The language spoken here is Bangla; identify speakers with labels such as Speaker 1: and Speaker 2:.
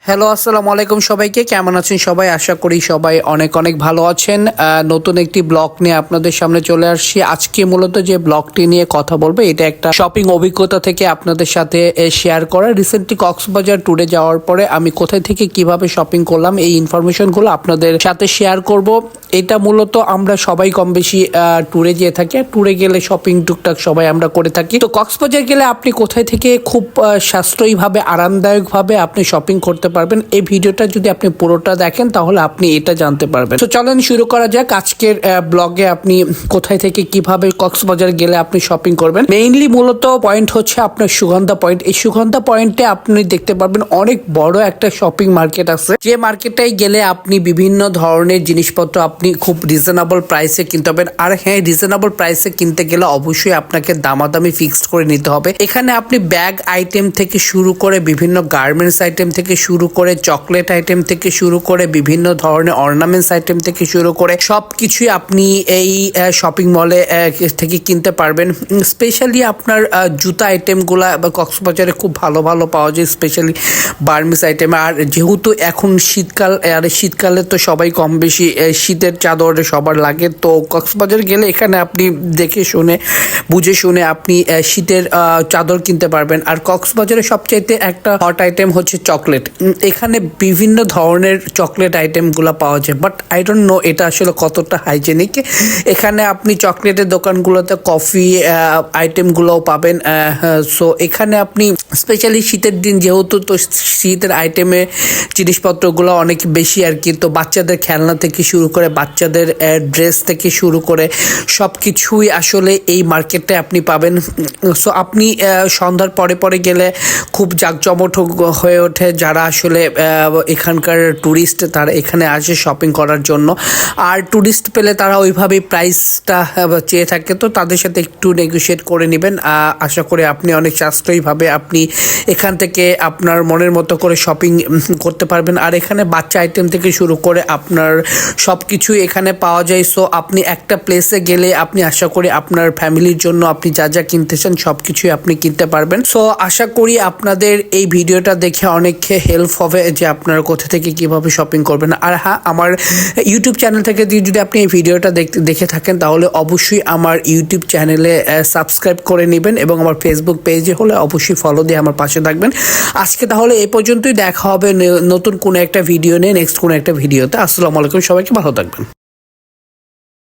Speaker 1: হ্যালো, আসসালামু আলাইকুম সবাইকে। কেমন আছেন সবাই? আশা করি সবাই অনেক অনেক ভালো আছেন। নতুন একটি ব্লগ নিয়ে আপনাদের সামনে চলে আসছি। আজকে মূলত যে ব্লগটি নিয়ে কথা বলবো, এটা একটা শপিং অভিজ্ঞতা থেকে আপনাদের সাথে শেয়ার করা। রিসেন্টলি কক্সবাজার ট্যুরে যাওয়ার পরে আমি কোথায় থেকে কিভাবে শপিং করলাম, এই ইনফরমেশনগুলো আপনাদের সাথে শেয়ার করব। এটা মূলত আমরা সবাই কম বেশি ট্যুরে যেয়ে থাকি, আর ট্যুরে গেলে শপিং টুকটাক সবাই আমরা করে থাকি। তো কক্সবাজার গেলে আপনি কোথায় থেকে খুব সাশ্রয়ীভাবে, আরামদায়কভাবে আপনি শপিং করতে পারবেন। এই ভিডিওটা যদি আপনি পুরোটা দেখেন তাহলে আপনি এটা জানতে পারবেন। তো চলেন শুরু করা যাক। আজকের ব্লগে আপনি কোথায় থেকে কিভাবে কক্সবাজার গেলে আপনি শপিং করবেন। মেইনলি মূলত পয়েন্ট হচ্ছে আপনার সুগন্ধা পয়েন্ট। এই সুগন্ধা পয়েন্টে আপনি দেখতে পারবেন অনেক বড় একটা শপিং মার্কেট আছে, যে মার্কেটটাই গেলে আপনি বিভিন্ন ধরনের জিনিসপত্র আপনি খুব রিজনেবল প্রাইসে কিনতে পারবেন। আর হ্যাঁ, রিজনেবল প্রাইসে কিনতে গেলে অবশ্যই আপনাকে দামাদামি ফিক্সড করে নিতে হবে। এখানে আপনি ব্যাগ আইটেম থেকে শুরু করে বিভিন্ন গার্মেন্টস আইটেম থেকে শুরু করে চকলেট আইটেম থেকে শুরু করে বিভিন্ন ধরনের অর্নামেন্টস আইটেম থেকে শুরু করে সবকিছুই আপনি এই শপিং মলে থেকে কিনতে পারবেন। স্পেশালি আপনার জুতা আইটেমগুলা কক্সবাজারে খুব ভালো ভালো পাওয়া যায়, স্পেশালি বার্মিস আইটেম। আর যেহেতু এখন শীতকাল, আর শীতকালে তো সবাই কম বেশি শীতের চাদর সবার লাগে। তো কক্সবাজার গেলে এখানে আপনি দেখে শুনে বুঝে শুনে আপনি শীতের চাদর কিনতে পারবেন। আর কক্সবাজারের সবচাইতে একটা হট আইটেম হচ্ছে চকলেট। এখানে বিভিন্ন ধরনের চকলেট আইটেমগুলো পাওয়া যায়, বাট আই ডোন্ট নো এটা আসলে কতটা হাইজেনিক। এখানে আপনি চকলেটের দোকানগুলোতে কফি আইটেমগুলোও পাবেন। সো এখানে আপনি স্পেশালি শীতের দিন যেহেতু, তো শীতের আইটেমে জিনিসপত্রগুলো অনেক বেশি আর কি। তো বাচ্চাদের খেলনা থেকে শুরু করে বাচ্চাদের ড্রেস থেকে শুরু করে সব কিছুই আসলে এই মার্কেটে আপনি পাবেন। সো আপনি সন্ধ্যার পরে পরে গেলে খুব জাঁকজমট হয়ে ওঠে। যারা আসলে এখানকার ট্যুরিস্ট, তারা এখানে আসে শপিং করার জন্য। আর ট্যুরিস্ট পেলে তারা ওইভাবেই প্রাইসটা চেয়ে থাকে, তো তাদের সাথে একটু নেগোশিয়েট করে নেবেন। আশা করি আপনি অনেক সাশ্রয়ীভাবে আপনি এখান থেকে আপনার মনের মতো করে শপিং করতে পারবেন। আর এখানে বাচ্চা আইটেম থেকে শুরু করে আপনার সব কিছুই এখানে পাওয়া যায়। সো আপনি একটা প্লেসে গেলে আপনি আশা করি আপনার ফ্যামিলির জন্য আপনি যা যা কিনতে চান সব কিছুই আপনি কিনতে পারবেন। সো আশা করি আপনাদের এই ভিডিওটা দেখে অনেক হেল্প হবে যে আপনারা কোথা থেকে কিভাবে শপিং করবেন। আর হ্যাঁ, আমার ইউটিউব চ্যানেল থেকে যদি আপনি এই ভিডিওটা দেখে থাকেন তাহলে অবশ্যই আমার ইউটিউব চ্যানেলে সাবস্ক্রাইব করে নেবেন, এবং আমার ফেসবুক পেজে হলে অবশ্যই ফলো দিয়ে আমার পাশে থাকবেন। আজকে তাহলে এই পর্যন্তই। দেখা হবে নতুন কোনো একটা ভিডিও নিয়ে, নেক্সট কোনো একটা ভিডিওতে। আসসালামু আলাইকুম, সবাইকে ভালো থাকবেন।